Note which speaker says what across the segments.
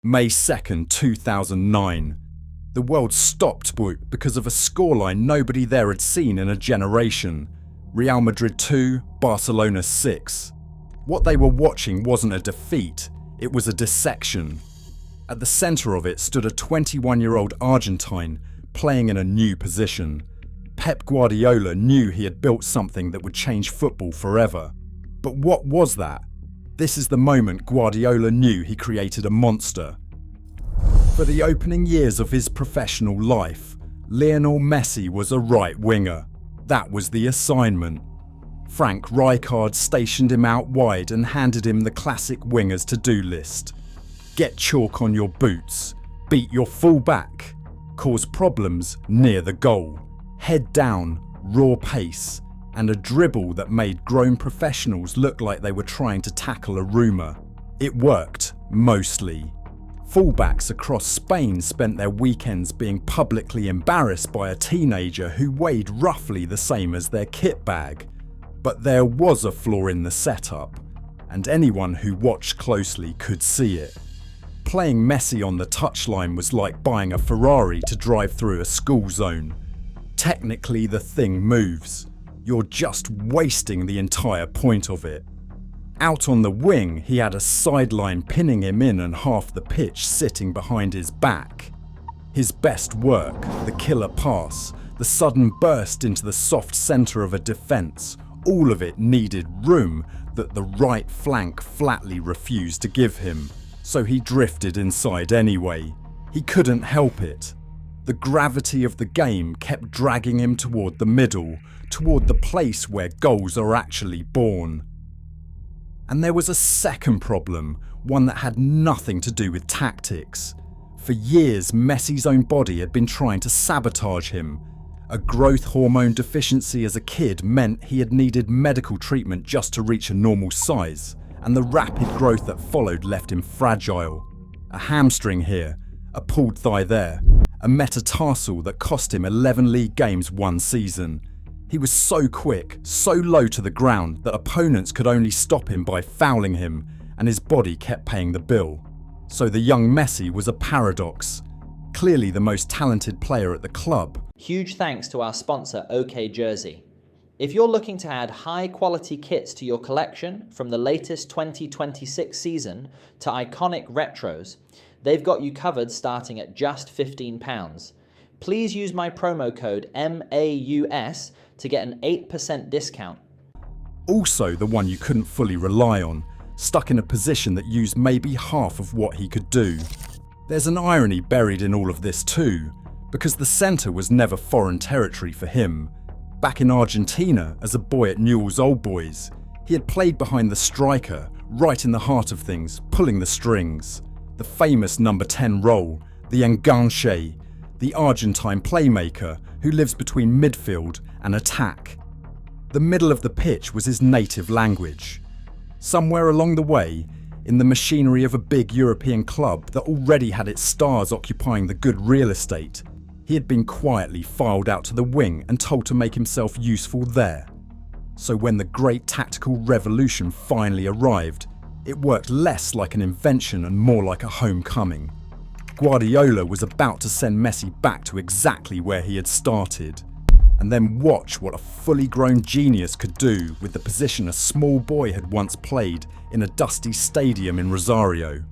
Speaker 1: May 2nd, 2009. The world stopped because of a scoreline nobody there had seen in a generation. Real Madrid 2, Barcelona 6. What they were watching wasn't a defeat, it was a dissection. At the centre of it stood a 21-year-old Argentine playing in a new position. Pep Guardiola knew he had built something that would change football forever. But what was that? This is the moment Guardiola knew he created a monster. For the opening years of his professional life, Lionel Messi was a right winger. That was the assignment. Frank Rijkaard stationed him out wide and handed him the classic wingers to-do list. Get chalk on your boots, beat your full-back, cause problems near the goal, head down, raw pace, and a dribble that made grown professionals look like they were trying to tackle a rumour. It worked, mostly. Fullbacks across Spain spent their weekends being publicly embarrassed by a teenager who weighed roughly the same as their kit bag. But there was a flaw in the setup, and anyone who watched closely could see it. Playing Messi on the touchline was like buying a Ferrari to drive through a school zone. Technically the thing moves. You're just wasting the entire point of it. Out on the wing, he had a sideline pinning him in and half the pitch sitting behind his back. His best work, the killer pass, the sudden burst into the soft centre of a defence, all of it needed room that the right flank flatly refused to give him. So he drifted inside anyway. He couldn't help it. The gravity of the game kept dragging him toward the middle, toward the place where goals are actually born. And there was a second problem, one that had nothing to do with tactics. For years, Messi's own body had been trying to sabotage him. A growth hormone deficiency as a kid meant he had needed medical treatment just to reach a normal size, and the rapid growth that followed left him fragile. A hamstring here, a pulled thigh there, a metatarsal that cost him 11 league games one season. He was so quick, so low to the ground that opponents could only stop him by fouling him, and his body kept paying the bill. So the young Messi was a paradox. Clearly the most talented player at the club.
Speaker 2: Huge thanks to our sponsor OK Jersey. If you're looking to add high quality kits to your collection, from the latest 2026 season to iconic retros, they've got you covered starting at just £15. Please use my promo code MAUS to get an 8% discount.
Speaker 1: Also the one you couldn't fully rely on, stuck in a position that used maybe half of what he could do. There's an irony buried in all of this too, because the centre was never foreign territory for him. Back in Argentina, as a boy at Newell's Old Boys, he had played behind the striker, right in the heart of things, pulling the strings. The famous number 10 role, the enganche, the Argentine playmaker who lives between midfield and attack. The middle of the pitch was his native language. Somewhere along the way, in the machinery of a big European club that already had its stars occupying the good real estate, he had been quietly filed out to the wing and told to make himself useful there. So when the great tactical revolution finally arrived, it worked less like an invention and more like a homecoming. Guardiola was about to send Messi back to exactly where he had started, and then watch what a fully grown genius could do with the position a small boy had once played in a dusty stadium in Rosario.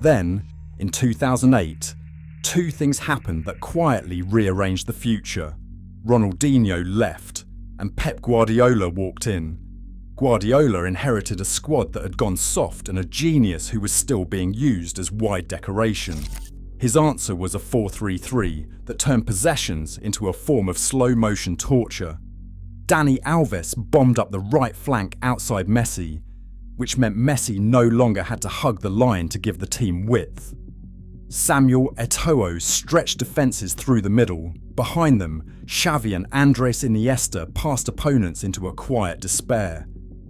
Speaker 1: Then, in 2008, two things happened that quietly rearranged the future. Ronaldinho left, and Pep Guardiola walked in. Guardiola inherited a squad that had gone soft and a genius who was still being used as wide decoration. His answer was a 4-3-3 that turned possessions into a form of slow-motion torture. Dani Alves bombed up the right flank outside Messi, which meant Messi no longer had to hug the line to give the team width. Samuel Eto'o stretched defences through the middle. Behind them, Xavi and Andres Iniesta passed opponents into a quiet despair.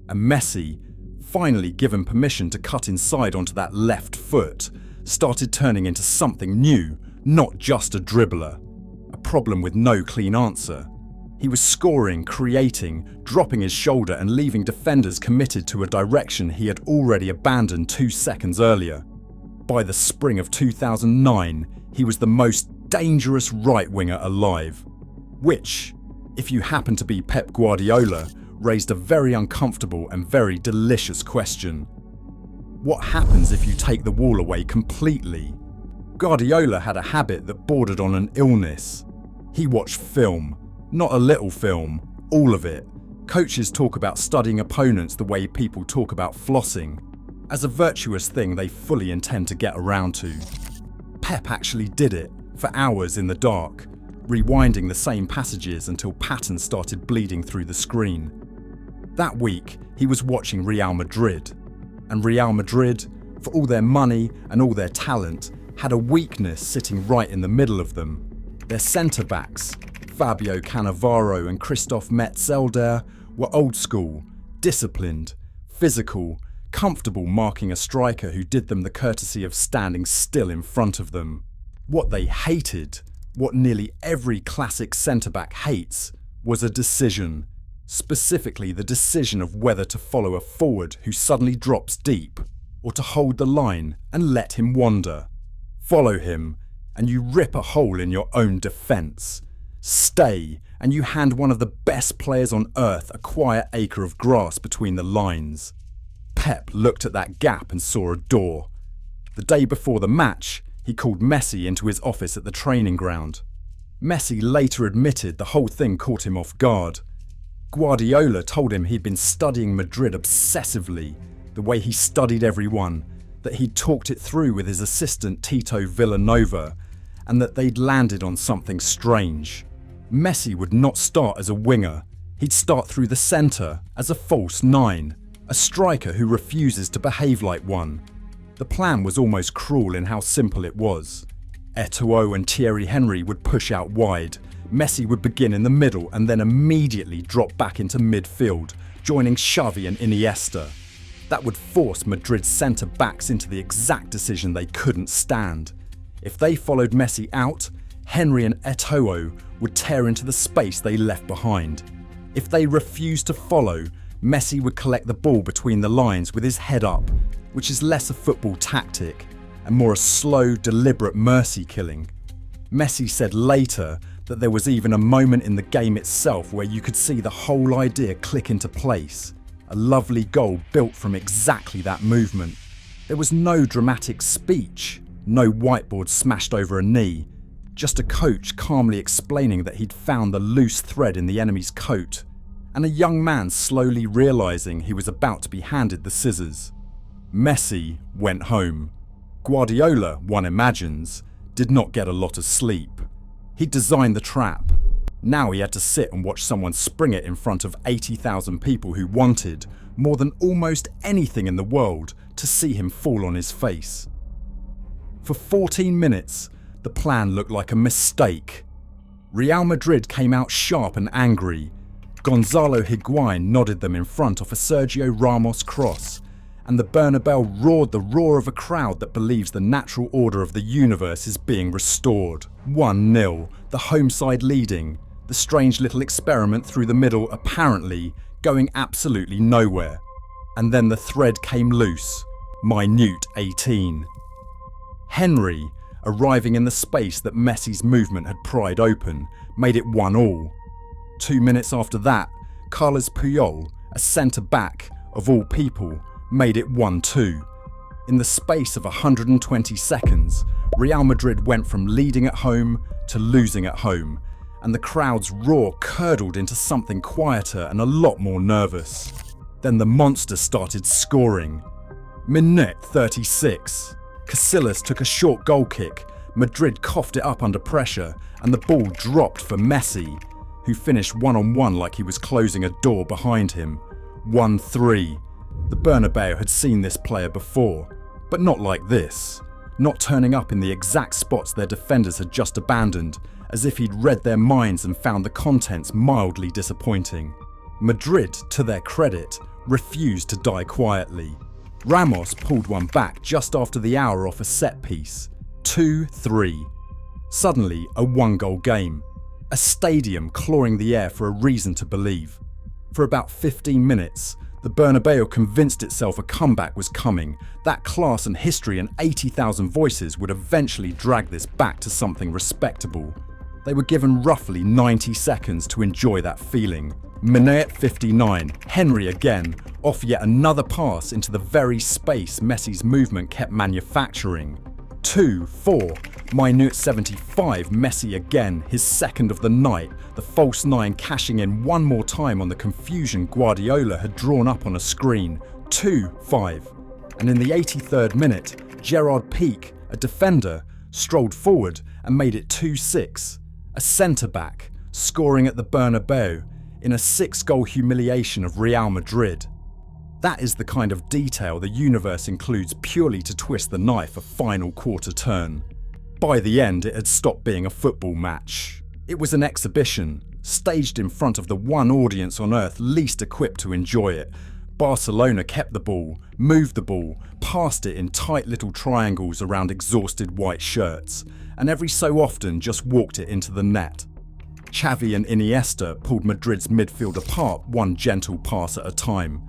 Speaker 1: And Messi, finally given permission to cut inside onto that left foot, started turning into something new, not just a dribbler. A problem with no clean answer. He was scoring, creating, dropping his shoulder and leaving defenders committed to a direction he had already abandoned 2 seconds earlier. by the spring of 2009, he was the most dangerous right-winger alive. Which, if you happen to be Pep Guardiola, raised a very uncomfortable and very delicious question. What happens if you take the wall away completely? Guardiola had a habit that bordered on an illness. He watched film, not a little film, all of it. Coaches talk about studying opponents the way people talk about flossing, as a virtuous thing they fully intend to get around to. Pep actually did it, for hours in the dark, rewinding the same passages until patterns started bleeding through the screen. That week, he was watching Real Madrid. And Real Madrid, for all their money and all their talent, had a weakness sitting right in the middle of them. Their centre-backs, Fabio Cannavaro and Christoph Metzelder, were old school, disciplined, physical, comfortable marking a striker who did them the courtesy of standing still in front of them. What they hated, what nearly every classic centre-back hates, was a decision. Specifically the decision of whether to follow a forward who suddenly drops deep, or to hold the line and let him wander. Follow him, and you rip a hole in your own defence. Stay, and you hand one of the best players on earth a quiet acre of grass between the lines. Pep looked at that gap and saw a door. The day before the match, he called Messi into his office at the training ground. Messi later admitted the whole thing caught him off guard. Guardiola told him he'd been studying Madrid obsessively, the way he studied everyone, that he'd talked it through with his assistant Tito Villanova, and that they'd landed on something strange. Messi would not start as a winger. He'd start through the centre, as a false nine, a striker who refuses to behave like one. The plan was almost cruel in how simple it was. Eto'o and Thierry Henry would push out wide. Messi would begin in the middle and then immediately drop back into midfield, joining Xavi and Iniesta. That would force Madrid's centre-backs into the exact decision they couldn't stand. If they followed Messi out, Henry and Eto'o would tear into the space they left behind. If they refused to follow, Messi would collect the ball between the lines with his head up, which is less a football tactic and more a slow, deliberate mercy killing. Messi said later that there was even a moment in the game itself where you could see the whole idea click into place. A lovely goal built from exactly that movement. There was no dramatic speech, no whiteboard smashed over a knee, just a coach calmly explaining that he'd found the loose thread in the enemy's coat, and a young man slowly realising he was about to be handed the scissors. Messi went home. Guardiola, one imagines, did not get a lot of sleep. He designed the trap. Now he had to sit and watch someone spring it in front of 80,000 people who wanted, more than almost anything in the world, to see him fall on his face. For 14 minutes, the plan looked like a mistake. Real Madrid came out sharp and angry. Gonzalo Higuain nodded them in front off a Sergio Ramos cross, and the Bernabeu roared the roar of a crowd that believes the natural order of the universe is being restored. 1-0, the home side leading, the strange little experiment through the middle apparently going absolutely nowhere. And then the thread came loose. Minute 18. Henry, arriving in the space that Messi's movement had pried open, made it 1-1. 2 minutes after that, Carles Puyol, a centre-back, of all people, made it 1-2. In the space of 120 seconds, Real Madrid went from leading at home to losing at home, and the crowd's roar curdled into something quieter and a lot more nervous. Then the monster started scoring. Minute 36. Casillas took a short goal kick, Madrid coughed it up under pressure, and the ball dropped for Messi, who finished one-on-one like he was closing a door behind him. 1-3. The Bernabeu had seen this player before, but not like this. Not turning up in the exact spots their defenders had just abandoned, as if he'd read their minds and found the contents mildly disappointing. Madrid, to their credit, refused to die quietly. Ramos pulled one back just after the hour off a set piece. 2-3. Suddenly, a one-goal game. A stadium clawing the air for a reason to believe. For about 15 minutes, The Bernabeu convinced itself a comeback was coming. That class and history and 80,000 voices would eventually drag this back to something respectable. They were given roughly 90 seconds to enjoy that feeling. Minute 59, Henry again, off yet another pass into the very space Messi's movement kept manufacturing. 2-4, minute 75, Messi again, his second of the night, the false nine cashing in one more time on the confusion Guardiola had drawn up on a screen. 2-5, and in the 83rd minute, Gerard Piqué, a defender, strolled forward and made it 2-6, a centre-back, scoring at the Bernabeu in a 6-goal humiliation of Real Madrid. That is the kind of detail the universe includes purely to twist the knife a final quarter turn. By the end, it had stopped being a football match. It was an exhibition, staged in front of the one audience on earth least equipped to enjoy it. Barcelona kept the ball, moved the ball, passed it in tight little triangles around exhausted white shirts, and every so often just walked it into the net. Xavi and Iniesta pulled Madrid's midfield apart one gentle pass at a time.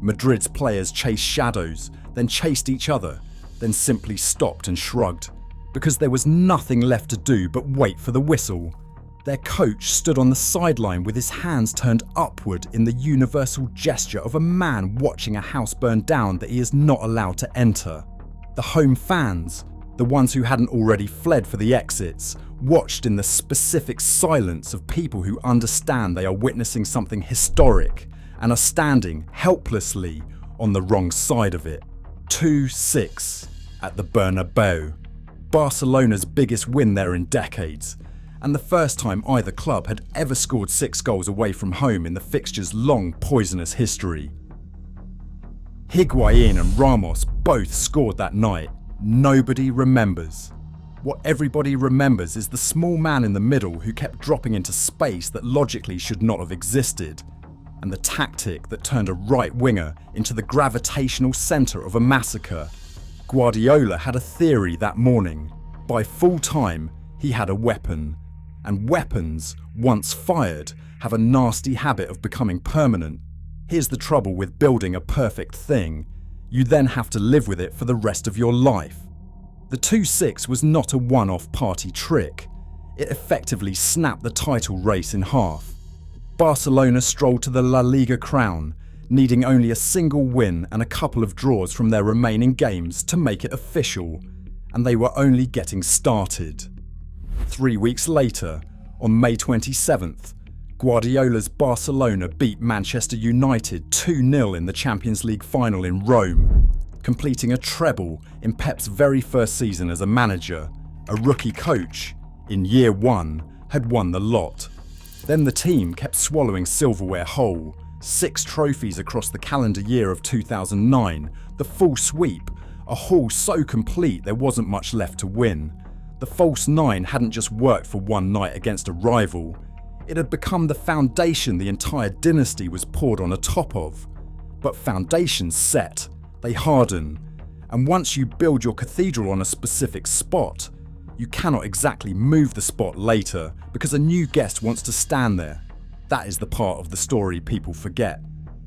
Speaker 1: Madrid's players chased shadows, then chased each other, then simply stopped and shrugged, because there was nothing left to do but wait for the whistle. Their coach stood on the sideline with his hands turned upward in the universal gesture of a man watching a house burn down that he is not allowed to enter. The home fans, the ones who hadn't already fled for the exits, watched in the specific silence of people who understand they are witnessing something historic and are standing helplessly on the wrong side of it. 2-6 at the Bernabeu. Barcelona's biggest win there in decades, and the first time either club had ever scored 6 goals away from home in the fixture's long, poisonous history. Higuain and Ramos both scored that night. Nobody remembers. What everybody remembers is the small man in the middle who kept dropping into space that logically should not have existed, and the tactic that turned a right winger into the gravitational centre of a massacre. Guardiola had a theory that morning. By full time, he had a weapon, and weapons, once fired, have a nasty habit of becoming permanent. Here's the trouble with building a perfect thing. You then have to live with it for the rest of your life. The 2-6 was not a one-off party trick. It effectively snapped the title race in half. Barcelona strolled to the La Liga crown, needing only a single win and a couple of draws from their remaining games to make it official, and they were only getting started. 3 weeks later, on May 27th, Guardiola's Barcelona beat Manchester United 2-0 in the Champions League final in Rome, completing a treble in Pep's very first season as a manager. A rookie coach, in year one, had won the lot. Then the team kept swallowing silverware whole. 6 trophies across the calendar year of 2009, the full sweep, a haul so complete there wasn't much left to win. The false nine hadn't just worked for one night against a rival. It had become the foundation the entire dynasty was poured on top of. But foundations set, they harden, and once you build your cathedral on a specific spot, you cannot exactly move the spot later because a new guest wants to stand there. That is the part of the story people forget.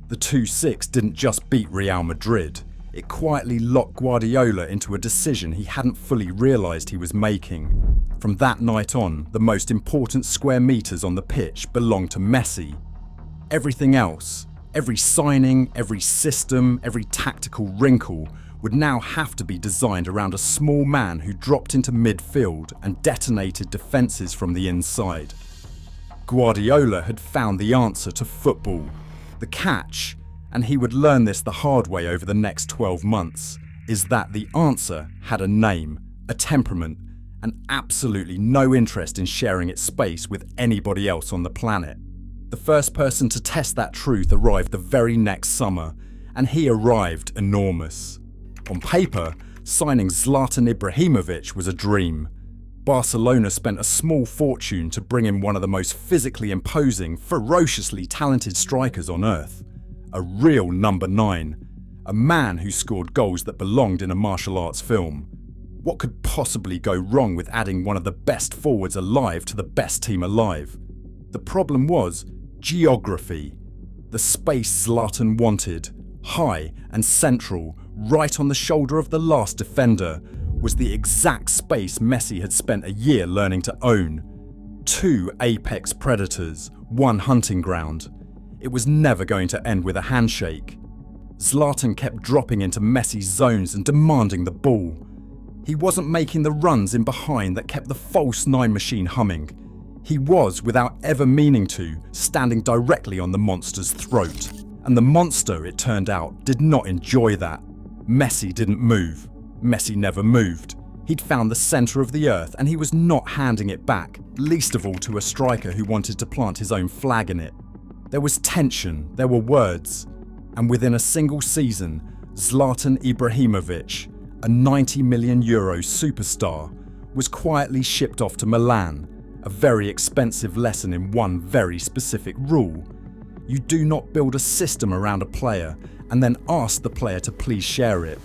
Speaker 1: The 2-6 didn't just beat Real Madrid, it quietly locked Guardiola into a decision he hadn't fully realised he was making. From that night on, the most important square metres on the pitch belonged to Messi. Everything else, every signing, every system, every tactical wrinkle, would now have to be designed around a small man who dropped into midfield and detonated defences from the inside. Guardiola had found the answer to football. The catch, and he would learn this the hard way over the next 12 months, is that the answer had a name, a temperament, and absolutely no interest in sharing its space with anybody else on the planet. The first person to test that truth arrived the very next summer, and he arrived enormous. On paper, signing Zlatan Ibrahimovic was a dream. Barcelona spent a small fortune to bring in one of the most physically imposing, ferociously talented strikers on earth. A real number 9. A man who scored goals that belonged in a martial arts film. What could possibly go wrong with adding one of the best forwards alive to the best team alive? The problem was geography. The space Zlatan wanted, high and central, right on the shoulder of the last defender, was the exact space Messi had spent a year learning to own. 2 apex predators, 1 hunting ground. It was never going to end with a handshake. Zlatan kept dropping into Messi's zones and demanding the ball. He wasn't making the runs in behind that kept the false 9 machine humming. He was, without ever meaning to, standing directly on the monster's throat. And the monster, it turned out, did not enjoy that. Messi didn't move. Messi never moved. He'd found the centre of the earth and he was not handing it back, least of all to a striker who wanted to plant his own flag in it. There was tension, there were words. And within a single season, Zlatan Ibrahimovic, a €90 million superstar, was quietly shipped off to Milan, a very expensive lesson in one very specific rule. You do not build a system around a player and then ask the player to please share it.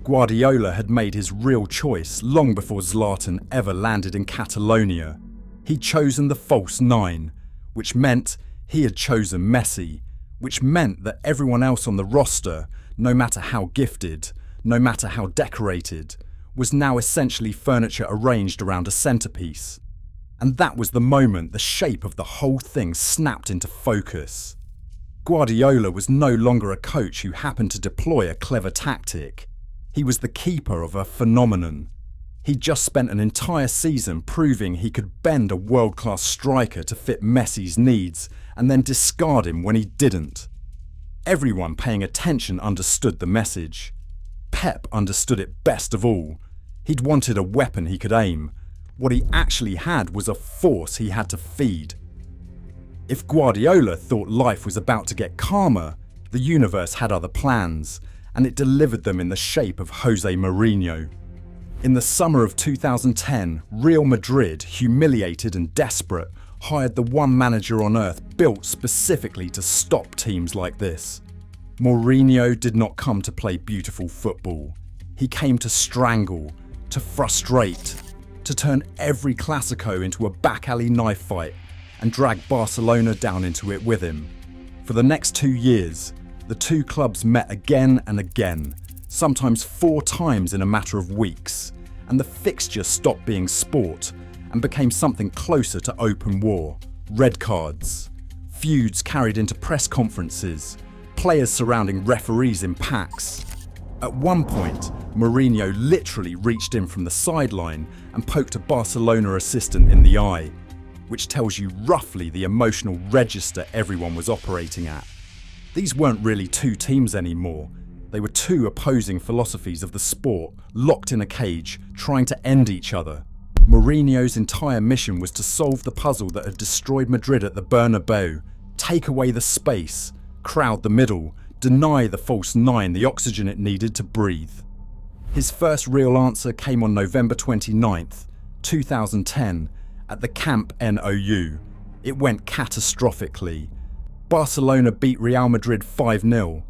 Speaker 1: Guardiola had made his real choice long before Zlatan ever landed in Catalonia. He'd chosen the false 9, which meant he had chosen Messi, which meant that everyone else on the roster, no matter how gifted, no matter how decorated, was now essentially furniture arranged around a centerpiece. And that was the moment the shape of the whole thing snapped into focus. Guardiola was no longer a coach who happened to deploy a clever tactic. He was the keeper of a phenomenon. He'd just spent an entire season proving he could bend a world-class striker to fit Messi's needs and then discard him when he didn't. Everyone paying attention understood the message. Pep understood it best of all. He'd wanted a weapon he could aim. What he actually had was a force he had to feed. If Guardiola thought life was about to get calmer, the universe had other plans, and it delivered them in the shape of Jose Mourinho. In the summer of 2010, Real Madrid, humiliated and desperate, hired the one manager on earth built specifically to stop teams like this. Mourinho did not come to play beautiful football. He came to strangle, to frustrate, to turn every Clásico into a back alley knife fight and drag Barcelona down into it with him. For the next 2 years, the two clubs met again and again, sometimes 4 times in a matter of weeks, and the fixture stopped being sport and became something closer to open war. Red cards, feuds carried into press conferences, players surrounding referees in packs. At one point, Mourinho literally reached in from the sideline and poked a Barcelona assistant in the eye, which tells you roughly the emotional register everyone was operating at. These weren't really 2 teams anymore. They were 2 opposing philosophies of the sport, locked in a cage, trying to end each other. Mourinho's entire mission was to solve the puzzle that had destroyed Madrid at the Bernabeu, take away the space, crowd the middle, deny the false 9 the oxygen it needed to breathe. His first real answer came on November 29th, 2010, at the Camp Nou. It went catastrophically. Barcelona beat Real Madrid 5-0,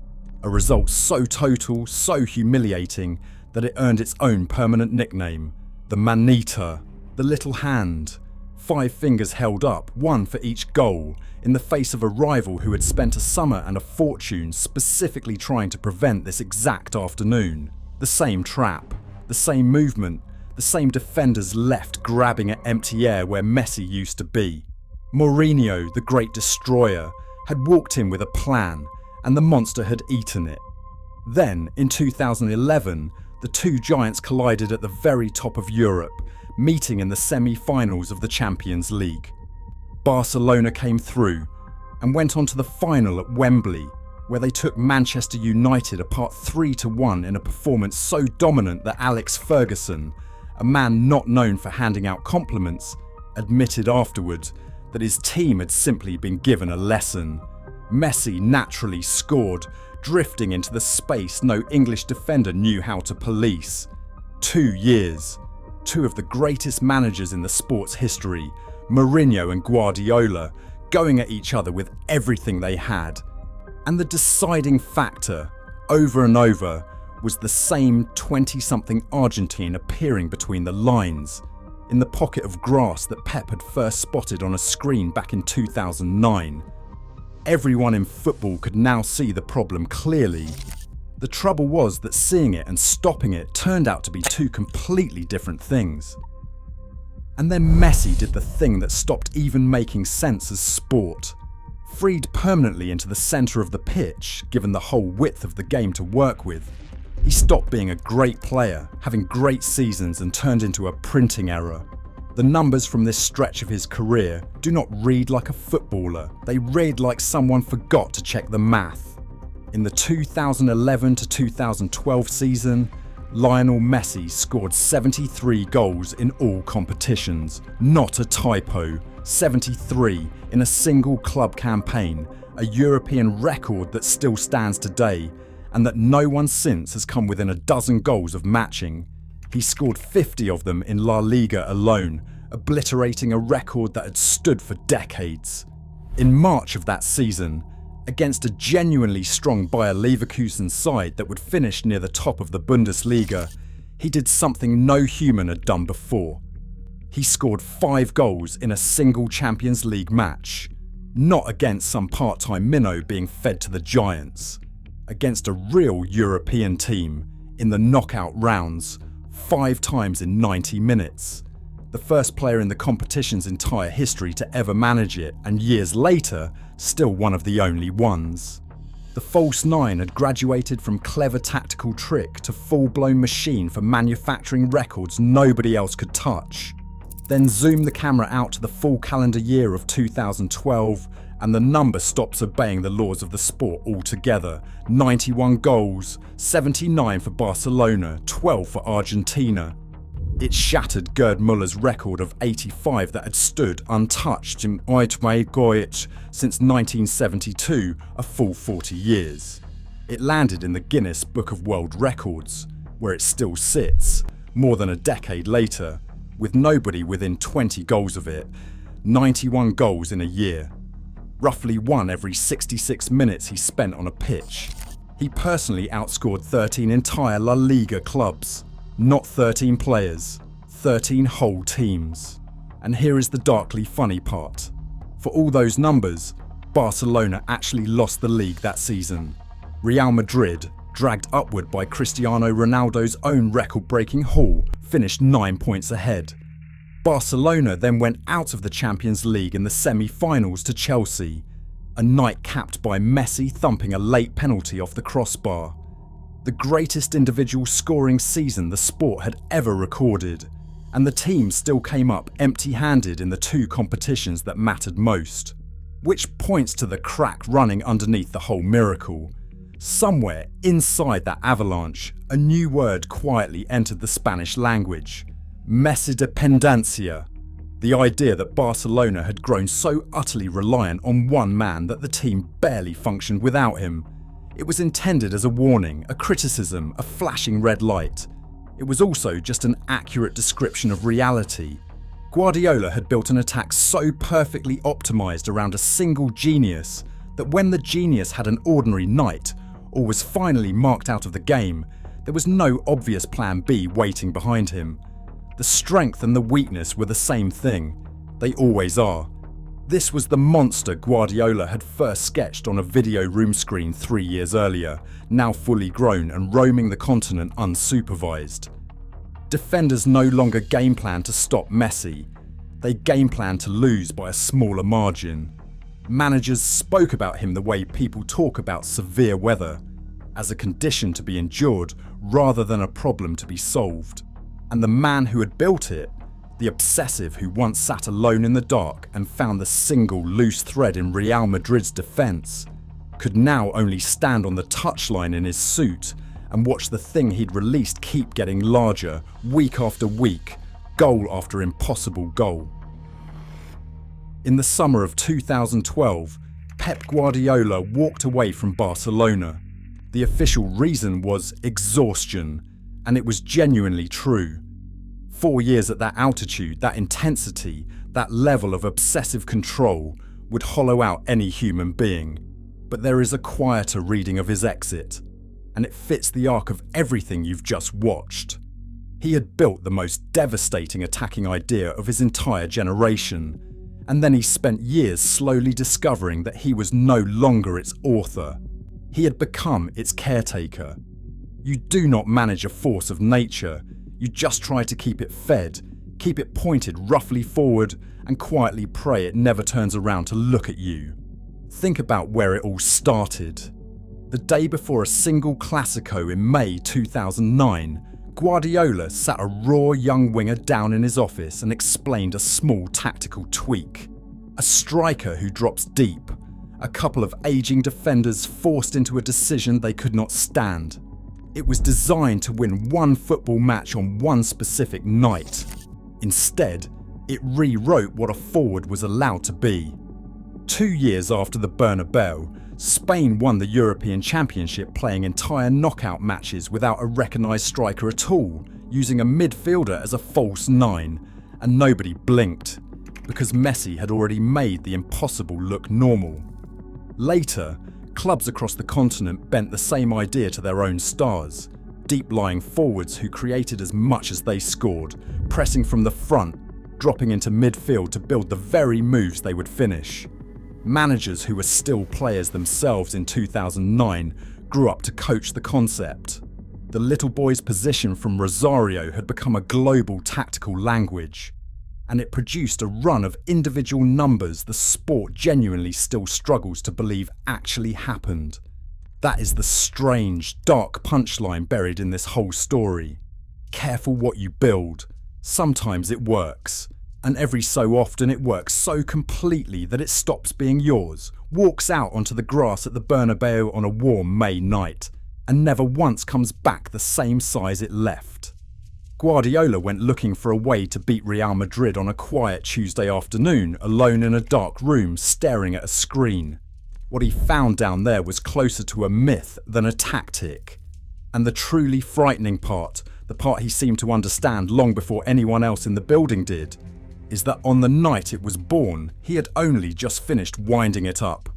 Speaker 1: a result so total, so humiliating, that it earned its own permanent nickname, the Manita, the little hand. 5 fingers held up, 1 for each goal, in the face of a rival who had spent a summer and a fortune specifically trying to prevent this exact afternoon. The same trap, the same movement, the same defenders left grabbing at empty air where Messi used to be. Mourinho, the great destroyer, had walked in with a plan, and the monster had eaten it. Then, in 2011, the 2 giants collided at the very top of Europe, meeting in the semi-finals of the Champions League. Barcelona came through and went on to the final at Wembley, where they took Manchester United apart 3-1 in a performance so dominant that Alex Ferguson, a man not known for handing out compliments, admitted afterward that his team had simply been given a lesson. Messi naturally scored, drifting into the space no English defender knew how to police. 2 years. 2 of the greatest managers in the sport's history, Mourinho and Guardiola, going at each other with everything they had. And the deciding factor, over and over, was the same 20-something Argentine appearing between the lines, in the pocket of grass that Pep had first spotted on a screen back in 2009. Everyone in football could now see the problem clearly. The trouble was that seeing it and stopping it turned out to be two completely different things. And then Messi did the thing that stopped even making sense as sport. Freed permanently into the centre of the pitch, given the whole width of the game to work with, he stopped being a great player, having great seasons, and turned into a printing error. The numbers from this stretch of his career do not read like a footballer, they read like someone forgot to check the math. In the 2011 to 2012 season, Lionel Messi scored 73 goals in all competitions. Not a typo, 73 in a single club campaign, a European record that still stands today, and that no one since has come within a dozen goals of matching. He scored 50 of them in La Liga alone, obliterating a record that had stood for decades. In March of that season, against a genuinely strong Bayer Leverkusen side that would finish near the top of the Bundesliga, he did something no human had done before. He scored 5 goals in a single Champions League match, not against some part-time minnow being fed to the giants. Against a real European team, in the knockout rounds, 5 times in 90 minutes. The first player in the competition's entire history to ever manage it, and years later, still one of the only ones. The false nine had graduated from clever tactical trick to full-blown machine for manufacturing records nobody else could touch. Then zoom the camera out to the full calendar year of 2012, and the number stops obeying the laws of the sport altogether. 91 goals, 79 for Barcelona, 12 for Argentina. It shattered Gerd Muller's record of 85 that had stood untouched in Goethe since 1972, a full 40 years. It landed in the Guinness Book of World Records, where it still sits, more than a decade later, with nobody within 20 goals of it. 91 goals in a year. Roughly one every 66 minutes he spent on a pitch. He personally outscored 13 entire La Liga clubs. Not 13 players, 13 whole teams. And here is the darkly funny part. For all those numbers, Barcelona actually lost the league that season. Real Madrid, dragged upward by Cristiano Ronaldo's own record-breaking haul, finished 9 points ahead. Barcelona then went out of the Champions League in the semi-finals to Chelsea, a night capped by Messi thumping a late penalty off the crossbar. The greatest individual scoring season the sport had ever recorded, and the team still came up empty-handed in the 2 competitions that mattered most. Which points to the crack running underneath the whole miracle. Somewhere inside that avalanche, a new word quietly entered the Spanish language: Messi-dependencia. The idea that Barcelona had grown so utterly reliant on one man that the team barely functioned without him. It was intended as a warning, a criticism, a flashing red light. It was also just an accurate description of reality. Guardiola had built an attack so perfectly optimised around a single genius that when the genius had an ordinary night, or was finally marked out of the game, there was no obvious plan B waiting behind him. The strength and the weakness were the same thing. They always are. This was the monster Guardiola had first sketched on a video room screen 3 years earlier, now fully grown and roaming the continent unsupervised. Defenders no longer game plan to stop Messi. They game plan to lose by a smaller margin. Managers spoke about him the way people talk about severe weather, as a condition to be endured rather than a problem to be solved. And the man who had built it, the obsessive who once sat alone in the dark and found the single loose thread in Real Madrid's defence, could now only stand on the touchline in his suit and watch the thing he'd released keep getting larger, week after week, goal after impossible goal. In the summer of 2012, Pep Guardiola walked away from Barcelona. The official reason was exhaustion, and it was genuinely true. 4 years at that altitude, that intensity, that level of obsessive control would hollow out any human being. But there is a quieter reading of his exit, and it fits the arc of everything you've just watched. He had built the most devastating attacking idea of his entire generation, And then he spent years slowly discovering that he was no longer its author. He had become its caretaker. You do not manage a force of nature, you just try to keep it fed, keep it pointed roughly forward, and quietly pray it never turns around to look at you. Think about where it all started. The day before a single Clasico in May 2009, Guardiola sat a raw young winger down in his office and explained a small tactical tweak. A striker who drops deep, a couple of aging defenders forced into a decision they could not stand. It was designed to win one football match on one specific night. Instead, it rewrote what a forward was allowed to be. 2 years after the Bernabeu, Spain won the European Championship playing entire knockout matches without a recognised striker at all, using a midfielder as a false nine, and nobody blinked, because Messi had already made the impossible look normal. Later, clubs across the continent bent the same idea to their own stars, deep-lying forwards who created as much as they scored, pressing from the front, dropping into midfield to build the very moves they would finish. Managers who were still players themselves in 2009 grew up to coach the concept. The little boy's position from Rosario had become a global tactical language, and it produced a run of individual numbers the sport genuinely still struggles to believe actually happened. That is the strange, dark punchline buried in this whole story. Careful what you build. Sometimes it works. And every so often it works so completely that it stops being yours, walks out onto the grass at the Bernabeu on a warm May night, and never once comes back the same size it left. Guardiola went looking for a way to beat Real Madrid on a quiet Tuesday afternoon, alone in a dark room staring at a screen. What he found down there was closer to a myth than a tactic. And the truly frightening part, the part he seemed to understand long before anyone else in the building did, is that on the night it was born, he had only just finished winding it up.